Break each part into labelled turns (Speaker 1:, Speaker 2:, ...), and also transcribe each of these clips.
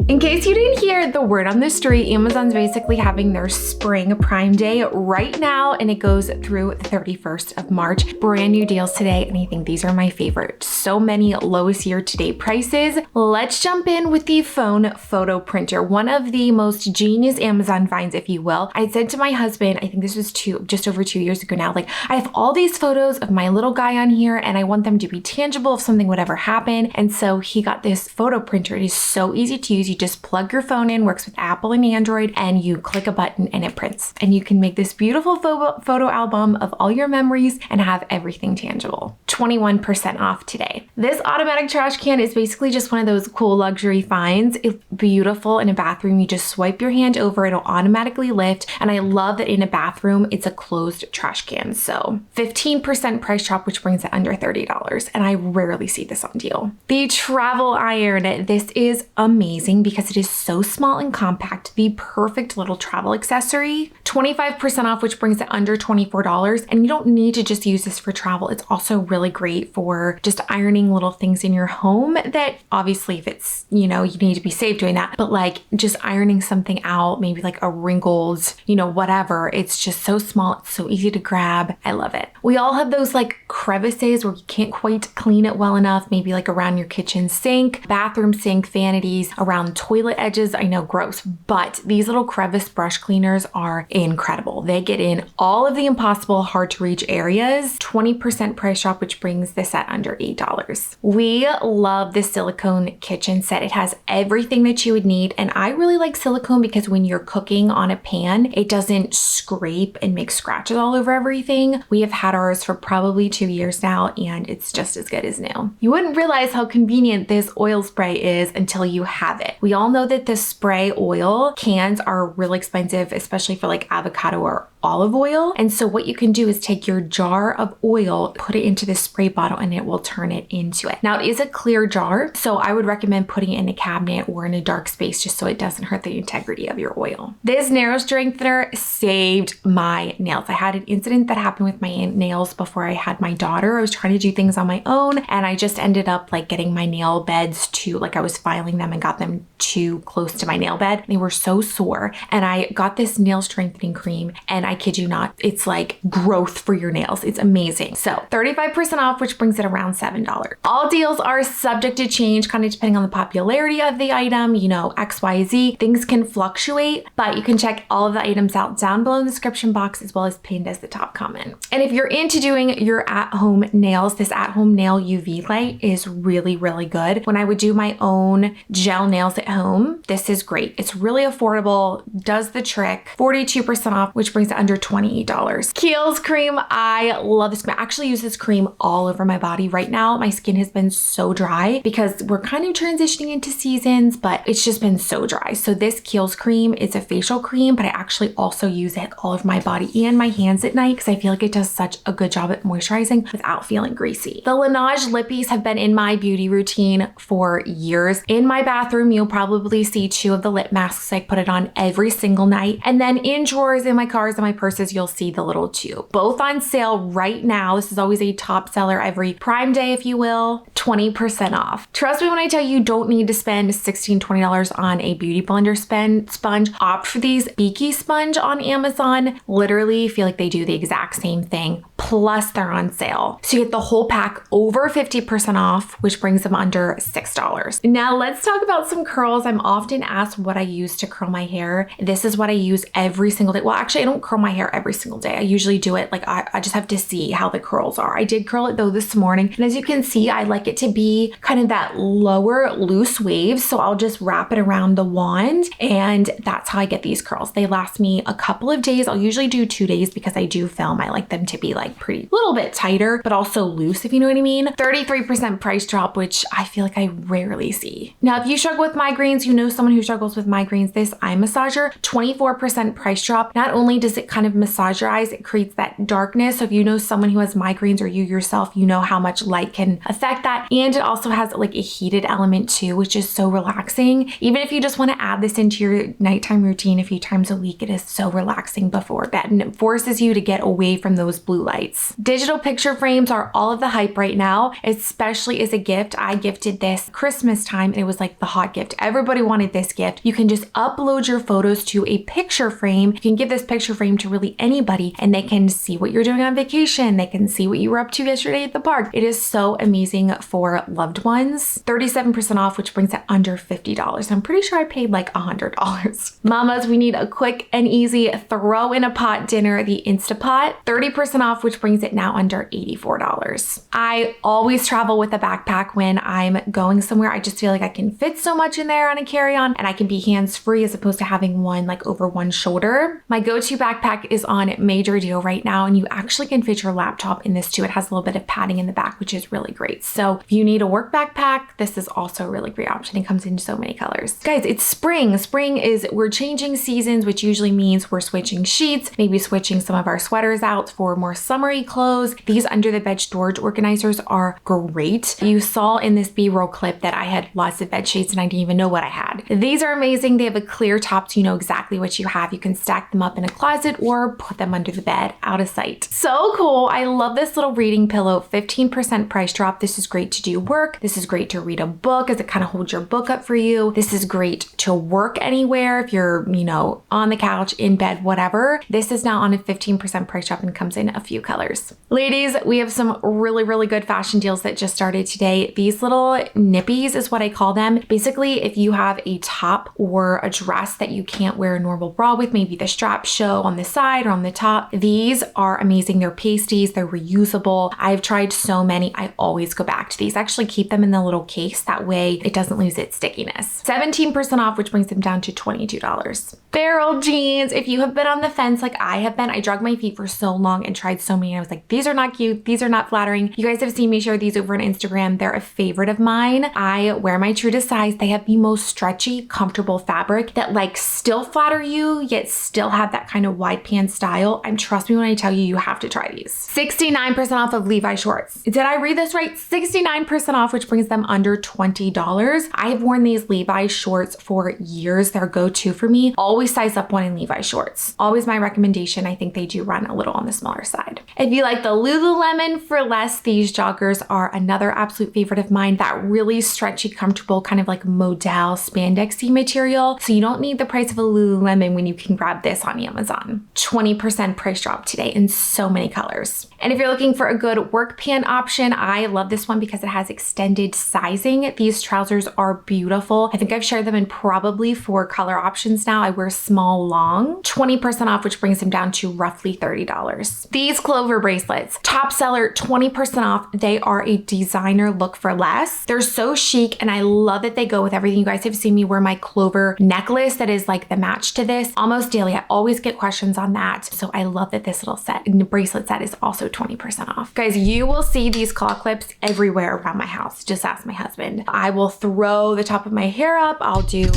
Speaker 1: In case you didn't hear the word on the street, Amazon's basically having their spring Prime Day right now, and it goes through the 31st of March. Brand new deals today, and I think these are my favorite. So many lowest year-to-date prices. Let's jump in with the phone photo printer, one of the most genius Amazon finds, if you will. I said to my husband, I think this was just over 2 years ago now, like, I have all these photos of my little guy on here, and I want them to be tangible if something would ever happen. And so he got this photo printer. It is so easy to use. You just plug your phone in, works with Apple and Android, and you click a button and it prints. And you can make this beautiful photo album of all your memories and have everything tangible. 21% off today. This automatic trash can is basically just one of those cool luxury finds. It's beautiful in a bathroom. You just swipe your hand over, it'll automatically lift. And I love that in a bathroom, it's a closed trash can. So 15% price drop, which brings it under $30. And I rarely see this on deal. The travel iron. This is amazing because it is so small and compact, the perfect little travel accessory. 25% off, which brings it under $24. And you don't need to just use this for travel. It's also really great for just ironing little things in your home that obviously if it's, you need to be safe doing that, but like just ironing something out, maybe like a wrinkled, whatever. It's just so small. It's so easy to grab. I love it. We all have those like crevices where you can't quite clean it well enough, maybe like around your kitchen sink, bathroom sink, vanities, around toilet edges. I know, gross, but these little crevice brush cleaners are incredible. They get in all of the impossible, hard to reach areas. 20% price drop, which brings this at under $8. We love the silicone kitchen set. It has everything that you would need. And I really like silicone because when you're cooking on a pan, it doesn't scrape and make scratches all over everything. We have had ours for probably 2 years now, and it's just as good as new. You wouldn't realize how convenient this oil spray is until you have it. We all know that the spray oil cans are really expensive, especially for like avocado or olive oil. And so what you can do is take your jar of oil, put it into this spray bottle, and it will turn it into it. Now it is a clear jar, so I would recommend putting it in a cabinet or in a dark space just so it doesn't hurt the integrity of your oil. This nail strengthener saved my nails. I had an incident that happened with my nails before I had my daughter. I was trying to do things on my own, and I just ended up like getting my nail beds to, like I was filing them and got them too close to my nail bed. They were so sore, and I got this nail strengthening cream, and I kid you not, it's like growth for your nails. It's amazing. So 35% off, which brings it around $7. All deals are subject to change, kind of depending on the popularity of the item, X, Y, Z. Things can fluctuate, but you can check all of the items out down below in the description box, as well as pinned as the top comment. And if you're into doing your at-home nails, this at-home nail UV light is really, really good. When I would do my own gel nails at home, this is great. It's really affordable, does the trick. 42% off, which brings it under $28. Kiehl's cream. I love this cream. I actually use this cream all over my body right now. My skin has been so dry because we're kind of transitioning into seasons, but it's just been so dry. So this Kiehl's cream is a facial cream, but I actually also use it all over my body and my hands at night because I feel like it does such a good job at moisturizing without feeling greasy. The Laneige lippies have been in my beauty routine for years. In my bathroom, you'll probably see 2 of the lip masks. I put it on every single night. And then in drawers, in my cars, and my purses, you'll see the little tube. Both on sale right now. This is always a top seller every Prime Day, if you will. 20% off. Trust me when I tell you, you don't need to spend $16, $20 on a beauty blender sponge. Opt for these Beaky sponge on Amazon. Literally feel like they do the exact same thing. Plus they're on sale. So you get the whole pack over 50% off, which brings them under $6. Now let's talk about some curls. I'm often asked what I use to curl my hair. This is what I use every single day. Well, actually I don't curl my hair every single day. I usually do it like I just have to see how the curls are. I did curl it though this morning. And as you can see, I like it to be kind of that lower loose waves. So I'll just wrap it around the wand, and that's how I get these curls. They last me a couple of days. I'll usually do 2 days because I do film. I like them to be like pretty little bit tighter, but also loose, if you know what I mean. 33% price drop, which I feel like I rarely see. Now, if you struggle with migraines, you know someone who struggles with migraines, this eye massager, 24% price drop. drop. Not only does it kind of massage your eyes, it creates that darkness. So if you know someone who has migraines or you yourself, you know how much light can affect that. And it also has like a heated element too, which is so relaxing. Even if you just want to add this into your nighttime routine a few times a week, it is so relaxing before bed and it forces you to get away from those blue lights. Digital picture frames are all of the hype right now, especially as a gift. I gifted this Christmas time and it was like the hot gift. Everybody wanted this gift. You can just upload your photos to a picture frame. You can give this picture frame to really anybody and they can see what you're doing on vacation. They can see what you were up to yesterday at the park. It is so amazing for loved ones. 37% off, which brings it under $50. I'm pretty sure I paid like $100. Mamas, we need a quick and easy throw in a pot dinner, the Instapot. 30% off, which brings it now under $84. I always travel with a backpack when I'm going somewhere. I just feel like I can fit so much in there on a carry-on and I can be hands-free as opposed to having one like over one shoulder. My go-to backpack is on major deal right now and you actually can fit your laptop in this too. It has a little bit of padding in the back, which is really great. So if you need a work backpack, this is also a really great option. It comes in so many colors. Guys, it's spring. Spring is, we're changing seasons, which usually means we're switching sheets, maybe switching some of our sweaters out for more summery clothes. These under the bed storage organizers are great. You saw in this B-roll clip that I had lots of bed sheets and I didn't even know what I had. These are amazing. They have a clear top so you know exactly what you have. You can stack them up in a closet or put them under the bed out of sight. So cool. I love this little reading pillow, 15% price drop. This is great to do work. This is great to read a book as it kind of holds your book up for you. This is great to work anywhere if you're, you know, on the couch, in bed, whatever. This is now on a 15% price drop and comes in a few colors. Ladies, we have some really good fashion deals that just started today. These little nippies is what I call them. Basically, if you have a top or a dress that you can't wear a normal bra with, maybe the straps show on the side or on the top, these are amazing. They're pasties, they're reusable. I've tried so many. I always go back to these. I actually keep them in the little case. That way it doesn't lose its stickiness. 17% off, which brings them down to $22. Barrel jeans. If you have been on the fence like I have been, I dragged my feet for so long and tried so many. I was like, these are not cute. These are not flattering. You guys have seen me share these over on Instagram. They're a favorite of mine. I wear my true to size. They have the most stretchy, comfortable fabric that like still flatter you, yet still have that kind of wide pant style. Trust me when I tell you, you have to try these. 69% off of Levi shorts. Did I read this right? 69% off, which brings them under $20. I have worn these Levi shorts for years. They're go-to for me. Always size up one in Levi shorts. Always my recommendation. I think they do run a little on the smaller side. If you like the Lululemon for less, these joggers are another absolute favorite of mine. That really stretchy, comfortable, kind of like modal spandexy material. So you don't need the price of a Lululemon when you can grab this on Amazon. 20% price drop today in so many colors. And if you're looking for a good work pant option, I love this one because it has extended sizing. These trousers are beautiful. I think I've shared them in probably 4 color options now. I wear small, long. 20% off, which brings them down to roughly $30. These Clover bracelets, top seller, 20% off. They are a designer look for less. They're so chic and I love that they go with everything. You guys have seen me wear my Clover necklace that is like the match to this almost daily. I always get questions on that. So I love that this little set and the bracelet set is also 20% off. Guys, you will see these claw clips everywhere around my house. Just ask my husband. I will throw the top of my hair up. I'll do,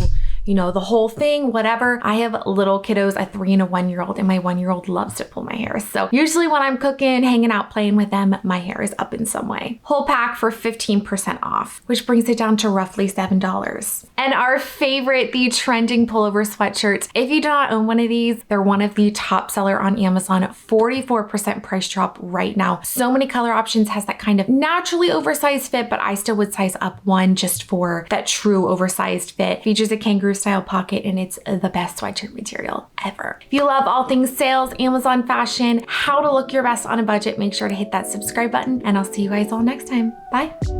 Speaker 1: you know, the whole thing, whatever. I have little kiddos, a 3 and a 1-year-old, and my 1-year-old loves to pull my hair. So usually when I'm cooking, hanging out, playing with them, my hair is up in some way. Whole pack for 15% off, which brings it down to roughly $7. And our favorite, the trending pullover sweatshirts. If you do not own one of these, they're one of the top seller on Amazon, 44% price drop right now. So many color options, has that kind of naturally oversized fit, but I still would size up one just for that true oversized fit. Features a kangaroo style pocket and it's the best sweatshirt material ever. If you love all things sales, Amazon fashion, how to look your best on a budget, make sure to hit that subscribe button and I'll see you guys all next time. Bye.